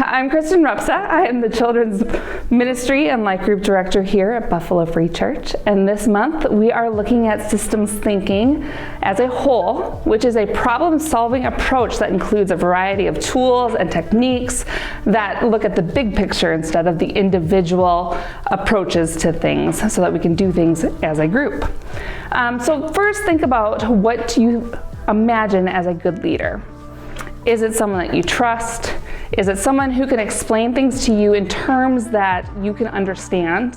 I'm Kristen. I am the Children's Ministry and Life Group Director here at Buffalo Free Church. And this month we are looking at systems thinking as a whole, which is a problem-solving approach that includes a variety of tools and techniques that look at the big picture instead of the individual approaches to things so that we can do things as a group. So first, think about what you imagine as a good leader. Is it someone that you trust? Is it someone who can explain things to you in terms that you can understand?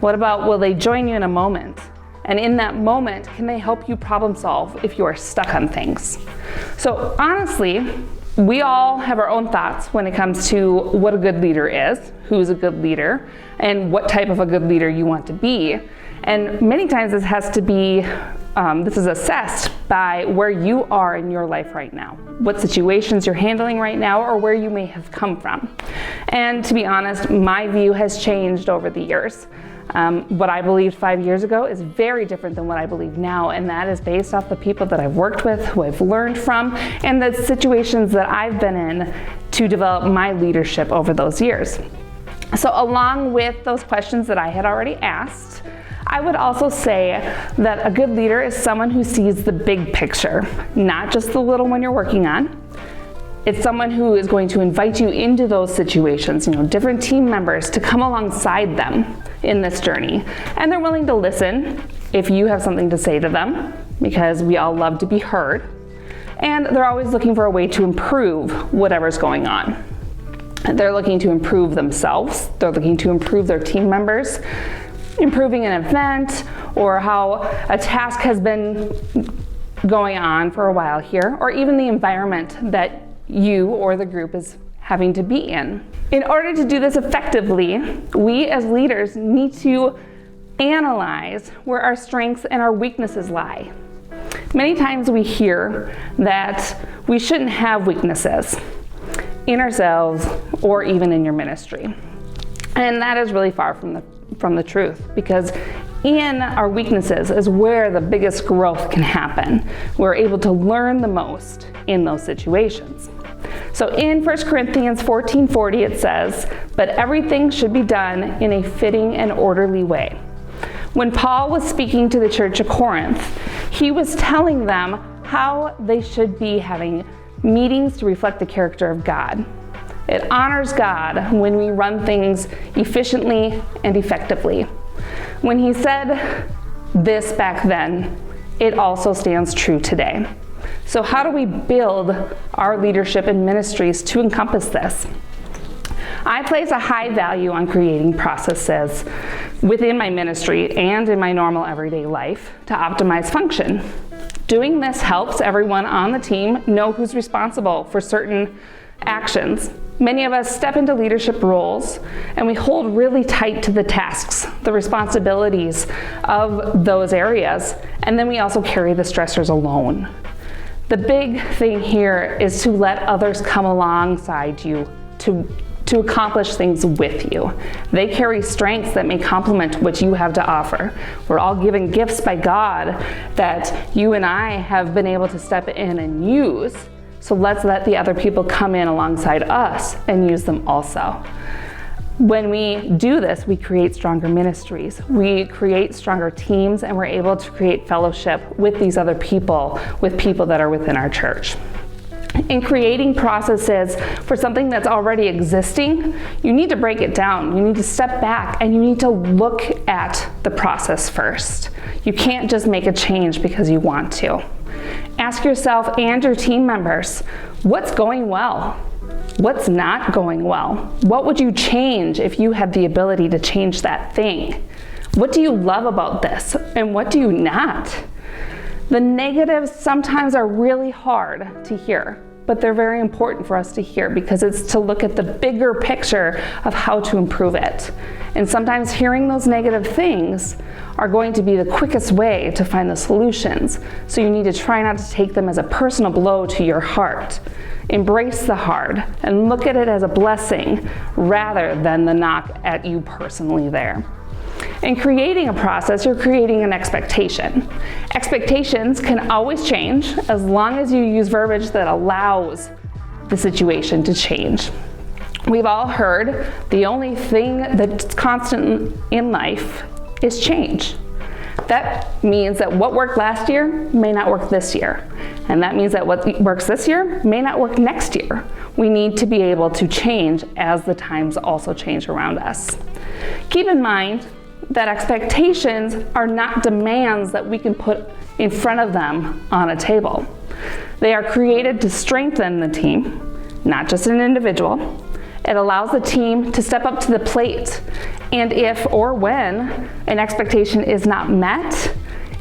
What about, will they join you in a moment? And in that moment, can they help you problem solve if you are stuck on things? So honestly, we all have our own thoughts when it comes to what a good leader is, who's a good leader, and what type of a good leader you want to be. And many times this has to be, this is assessed by where you are in your life right now, what situations you're handling right now, or where you may have come from. And to be honest, my view has changed over the years. What I believed 5 years ago is very different than what I believe now, and that is based off the people that I've worked with, who I've learned from, and the situations that I've been in to develop my leadership over those years. So along with those questions that I had already asked, I would also say that a good leader is someone who sees the big picture, not just the little one you're working on. It's someone who is going to invite you into those situations, different team members to come alongside them in this journey. And they're willing to listen if you have something to say to them, because we all love to be heard. And they're always looking for a way to improve whatever's going on. They're looking to improve themselves. They're looking to improve their team members, improving an event, or how a task has been going on for a while here, or even the environment that you or the group is having to be in. In order to do this effectively, we as leaders need to analyze where our strengths and our weaknesses lie. Many times we hear that we shouldn't have weaknesses in ourselves or even in your ministry. And that is really far from the truth, because in our weaknesses is where the biggest growth can happen. We're able to learn the most in those situations. So in 1 Corinthians 14:40 it says, "But everything should be done in a fitting and orderly way." When Paul was speaking to the church of Corinth, he was telling them how they should be having meetings to reflect the character of God. It honors God when we run things efficiently and effectively. When he said this back then, it also stands true today. So how do we build our leadership and ministries to encompass this? I place a high value on creating processes within my ministry and in my normal everyday life to optimize function. Doing this helps everyone on the team know who's responsible for certain actions. Many of us step into leadership roles and we hold really tight to the tasks, the responsibilities of those areas, and then we also carry the stressors alone. The big thing here is to let others come alongside you to accomplish things with you. They carry strengths that may complement what you have to offer. We're all given gifts by God that you and I have been able to step in and use. So let's let the other people come in alongside us and use them also. When we do this, we create stronger ministries, we create stronger teams, and we're able to create fellowship with these other people, with people that are within our church. In creating processes for something that's already existing, you need to break it down. You need to step back and you need to look at the process first. You can't just make a change because you want to. Ask yourself and your team members, what's going well? What's not going well? What would you change if you had the ability to change that thing? What do you love about this and what do you not? The negatives sometimes are really hard to hear, but they're very important for us to hear because it's to look at the bigger picture of how to improve it. And sometimes hearing those negative things are going to be the quickest way to find the solutions. So you need to try not to take them as a personal blow to your heart. Embrace the hard and look at it as a blessing rather than the knock at you personally there. In creating a process, you're creating an expectation. Expectations can always change as long as you use verbiage that allows the situation to change. We've all heard the only thing that's constant in life is change. That means that what worked last year may not work this year. And that means that what works this year may not work next year. We need to be able to change as the times also change around us. Keep in mind that expectations are not demands that we can put in front of them on a table. They are created to strengthen the team, not just an individual. It allows the team to step up to the plate. And if or when an expectation is not met,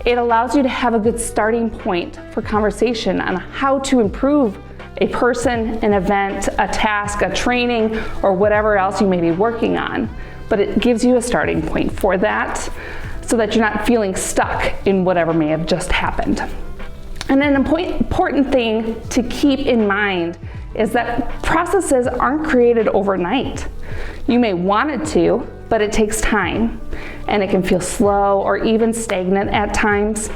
it allows you to have a good starting point for conversation on how to improve a person, an event, a task, a training, or whatever else you may be working on. But it gives you a starting point for that so that you're not feeling stuck in whatever may have just happened. And an important thing to keep in mind is that processes aren't created overnight. You may want it to, but it takes time, and it can feel slow or even stagnant at times.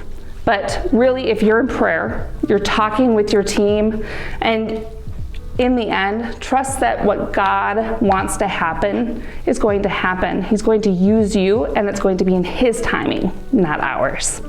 But really, if you're in prayer, you're talking with your team, and in the end, trust that what God wants to happen is going to happen. He's going to use you, and it's going to be in His timing, not ours.